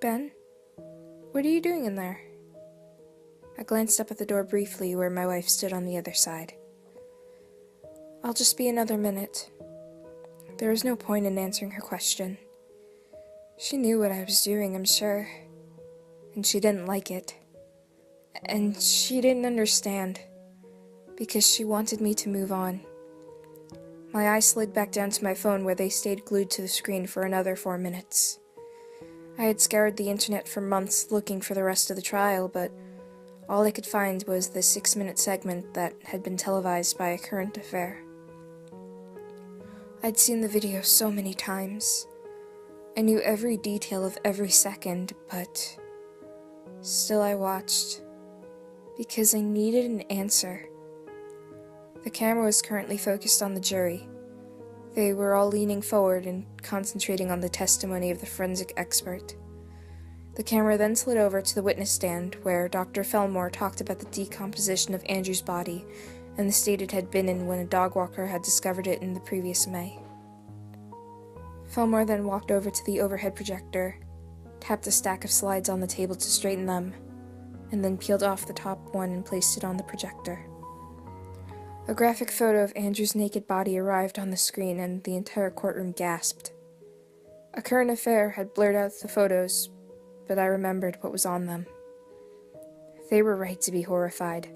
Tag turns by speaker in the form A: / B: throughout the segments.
A: Ben? What are you doing in there? I glanced up at the door briefly where my wife stood on the other side. I'll just be another minute. There was no point in answering her question. She knew what I was doing, I'm sure. And she didn't like it. And she didn't understand. Because she wanted me to move on. My eyes slid back down to my phone where they stayed glued to the screen for another 4 minutes. I had scoured the internet for months looking for the rest of the trial, but all I could find was the 6-minute segment that had been televised by A Current Affair. I'd seen the video so many times. I knew every detail of every second, but still I watched, because I needed an answer. The camera was currently focused on the jury. They were all leaning forward and concentrating on the testimony of the forensic expert. The camera then slid over to the witness stand, where Dr. Fellmore talked about the decomposition of Andrew's body and the state it had been in when a dog walker had discovered it in the previous May. Fellmore then walked over to the overhead projector, tapped a stack of slides on the table to straighten them, and then peeled off the top one and placed it on the projector. A graphic photo of Andrew's naked body arrived on the screen, and the entire courtroom gasped. A Current Affair had blurred out the photos, but I remembered what was on them. They were right to be horrified.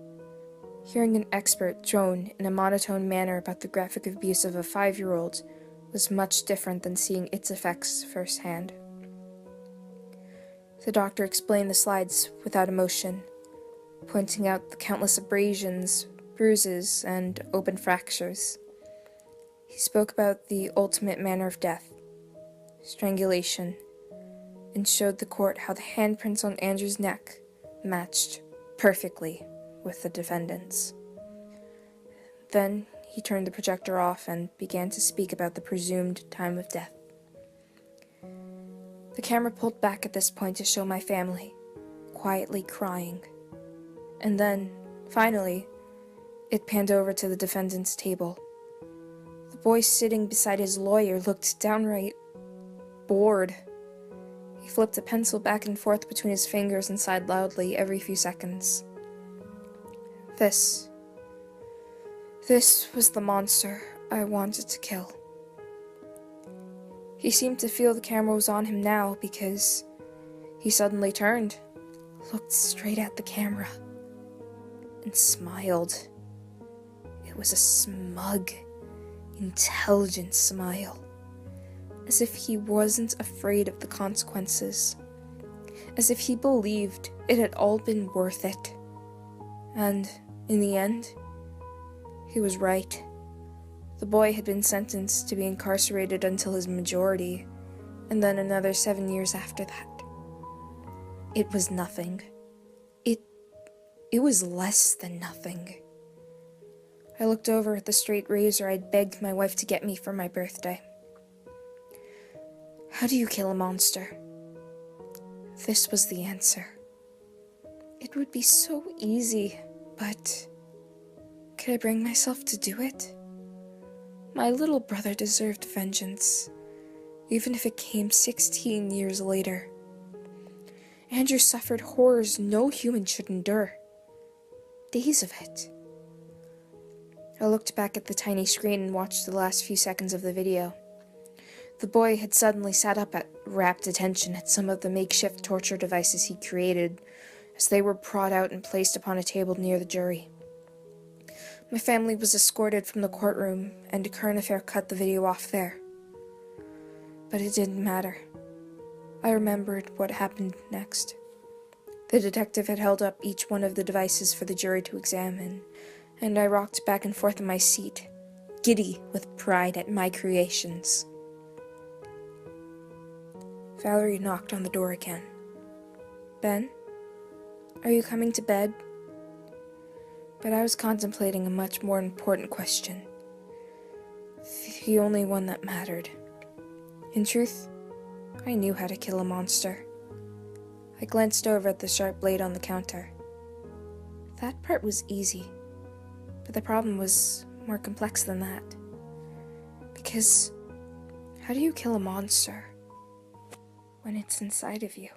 A: Hearing an expert drone in a monotone manner about the graphic abuse of a 5-year-old was much different than seeing its effects firsthand. The doctor explained the slides without emotion, pointing out the countless abrasions, bruises, and open fractures. He spoke about the ultimate manner of death, strangulation, and showed the court how the handprints on Andrew's neck matched perfectly with the defendant's. Then he turned the projector off and began to speak about the presumed time of death. The camera pulled back at this point to show my family, quietly crying. And then, finally, it panned over to the defendant's table. The boy sitting beside his lawyer looked downright bored. He flipped a pencil back and forth between his fingers and sighed loudly every few seconds. This was the monster I wanted to kill. He seemed to feel the camera was on him now because he suddenly turned, looked straight at the camera, and smiled. It was a smug, intelligent smile, as if he wasn't afraid of the consequences, as if he believed it had all been worth it. And, in the end, he was right. The boy had been sentenced to be incarcerated until his majority, and then another 7 years after that. It was nothing. It was less than nothing. I looked over at the straight razor I'd begged my wife to get me for my birthday. How do you kill a monster? This was the answer. It would be so easy, but could I bring myself to do it? My little brother deserved vengeance, even if it came 16 years later. Andrew suffered horrors no human should endure. Days of it. I looked back at the tiny screen and watched the last few seconds of the video. The boy had suddenly sat up at rapt attention at some of the makeshift torture devices he created as they were brought out and placed upon a table near the jury. My family was escorted from the courtroom, and A Current Affair cut the video off there. But it didn't matter. I remembered what happened next. The detective had held up each one of the devices for the jury to examine, and I rocked back and forth in my seat, giddy with pride at my creations. Valerie knocked on the door again. Ben, are you coming to bed? But I was contemplating a much more important question. The only one that mattered. In truth, I knew how to kill a monster. I glanced over at the sharp blade on the counter. That part was easy, but the problem was more complex than that. Because How do you kill a monster when it's inside of you?